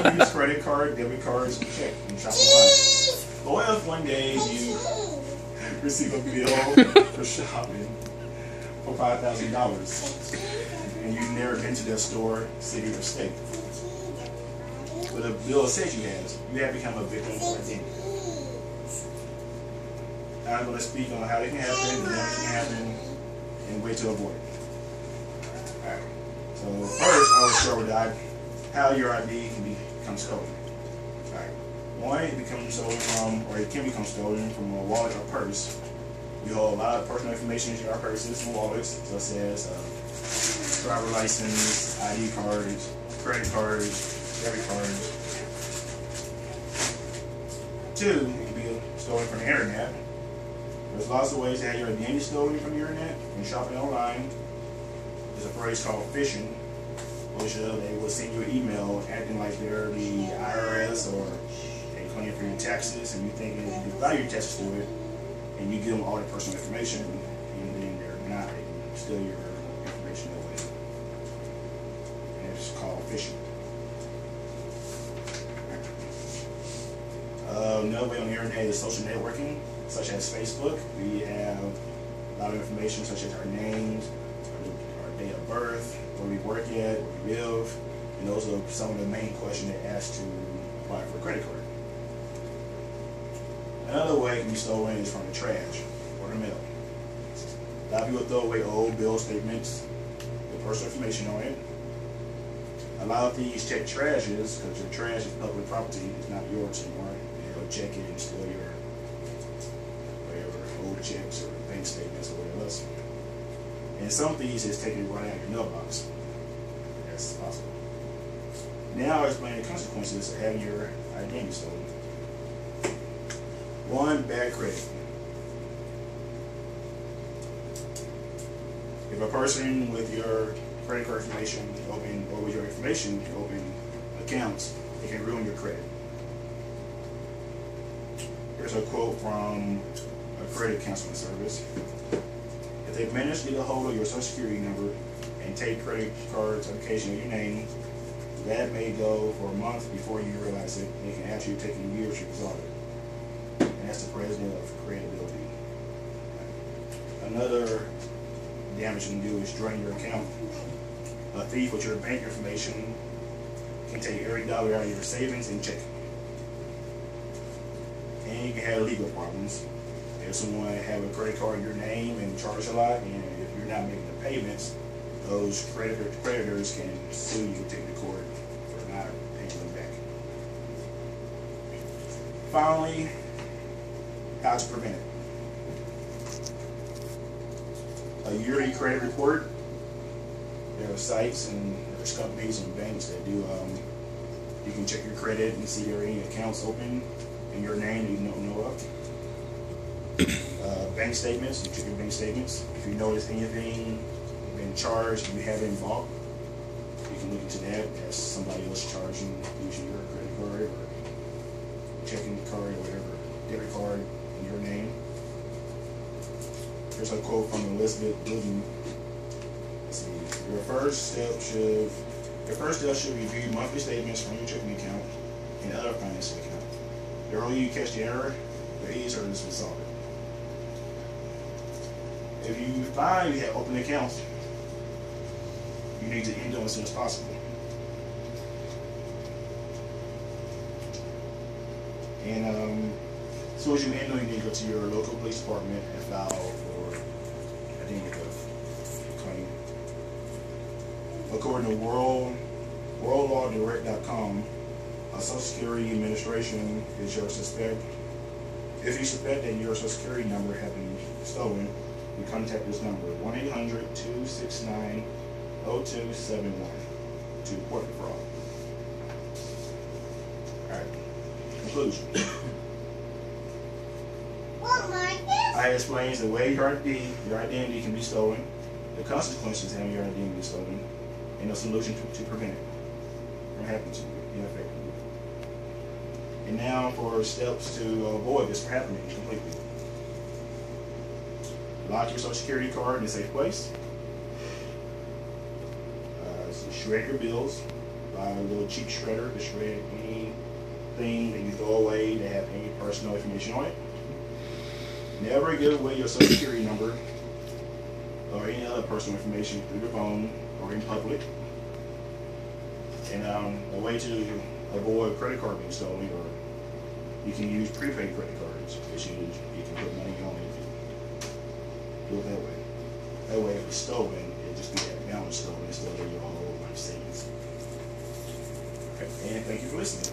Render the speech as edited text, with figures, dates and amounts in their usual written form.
don't use credit card, debit cards, check, and shop online. But what if one day you receive a bill for shopping for $5,000 and you've never been to that store, city, or state? But the bill says you have become a victim of identity. I'm going to speak on how it can happen, the damage can happen, and ways to avoid it. Alright. So first, I will start with how your ID can become stolen. Alright. One, it becomes stolen from, or it can become stolen from a wallet or purse. We hold a lot of personal information in our purses and wallets, such as driver license, ID cards, credit cards, debit cards. Two, it can be stolen from the internet. There's lots of ways to have your identity stolen from the internet and shopping online. There's a phrase called phishing, which they will send you an email acting like they're the IRS or they claim for your taxes, and you think you file your taxes to it, and you give them all the personal information, and then they're not. They can steal your information away. And it's called phishing. Another way on the internet is social networking, such as Facebook. We have a lot of information such as our names, our date of birth, where we work at, where we live, and those are some of the main questions they ask to apply for a credit card. Another way it can be stolen is from the trash or the mail. A lot of people throw away old bill statements with personal information on it. A lot of these check trashes, because your trash is public property, it's not yours anymore. They'll check it and steal your whatever old checks or bank statements or whatever else. And some thieves just take it right out of your mailbox. That's possible. Now I'll explain the consequences of having your identity stolen. One, bad credit. If a person with your credit card information open, or with your information open accounts, it can ruin your credit. Here's a quote from a credit counseling service. If they manage to get a hold of your social security number and take credit card application in your name, that may go for a month before you realize it. It can actually take you years to resolve it. And that's the president of credibility. Another damage you can do is drain your account. A thief with your bank information can take every dollar out of your savings and check it. And you can have legal problems. If someone have a credit card in your name and charge a lot, and if you're not making the payments, those creditors can sue you, take you to court for not paying them back. Finally, how to prevent it. A yearly credit report. There are sites and there's companies and banks that do, you can check your credit and see if there are any accounts open in your name that you don't know of. Bank statements, you check your bank statements. If you notice anything been charged and you haven't bought, you can look into that. That's somebody else charging using your credit card or checking the card or whatever, debit card in your name. Here's a quote from Elizabeth Wooden. Let's see. Your first step should review monthly statements from your checking account and other financial account. The earlier you catch the error, the easier it is to solve it. If you find you have open accounts, you need to end them as soon as possible. And as soon as you end them, you need to go to your local police department and file for identity theft claim. According to worldlawdirect.com, a Social Security Administration is your suspect. If you suspect that your Social Security number has been stolen, you contact this number, 1-800-269-0271, to report the fraud. Alright, conclusion. I explained the way your identity can be stolen, the consequences of having your identity stolen, and a solution to prevent it from happening to you ineffectively. And now for steps to avoid this from happening completely. Lock your Social Security card in a safe place. Shred your bills. buy a little cheap shredder to shred anything that you throw away that have any personal information on it. Never give away your social security number or any other personal information through your phone or in public. And a way to avoid credit card being stolen, or you can use prepaid credit cards, because you can put money on it if you do it that way. That way, if it's stolen, it'll just be that amount stolen instead of you're all over my savings. Okay, and thank you for listening.